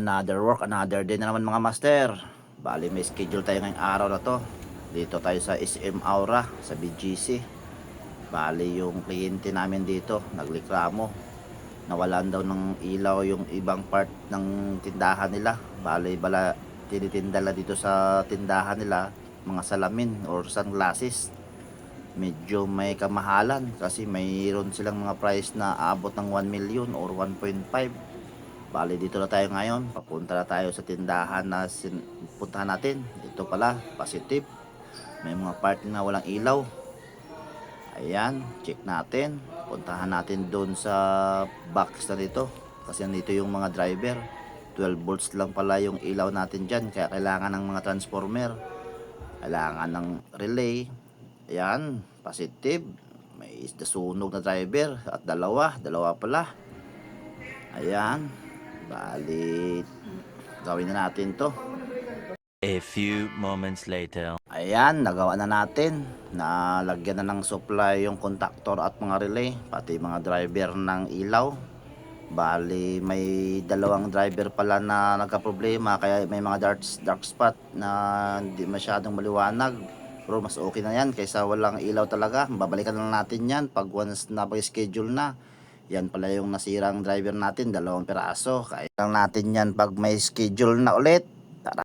Another work, another day na naman mga master. Bali may schedule tayo ngayong araw na to. Dito tayo sa SM Aura, sa BGC. Bali yung kliyente namin dito, naglikramo. Nawalan daw ng ilaw yung ibang part ng tindahan nila. Bali tinitinda dito sa tindahan nila, mga salamin or sunglasses. Medyo may kamahalan kasi mayroon silang mga price na abot ng 1 million or 1.5. Bali dito na tayo ngayon, papunta na tayo sa tindahan na puntahan natin. Ito pala, positive. May mga part na walang ilaw. Ayan, check natin. Puntahan natin doon sa box na dito. Kasi nandito yung mga driver. 12 volts lang pala yung ilaw natin dyan. Kaya kailangan ng mga transformer. Kailangan ng relay. Ayan, positive. May nasunog na driver. At dalawa pala. Ayan. Bali, gawin na natin to. A few moments later. Ayan, nagawa na natin. Nalagyan na ng supply yung contactor at mga relay, pati mga driver ng ilaw. Bali, may dalawang driver pala na nagka-problema, kaya may mga dark spot na hindi masyadong maliwanag. Pero mas okay na yan kaysa walang ilaw talaga. Babalikan lang natin yan pag once na pag-schedule na. Yan pala yung nasirang driver natin, 2 piraso. Kaya lang natin yan pag may schedule na ulit.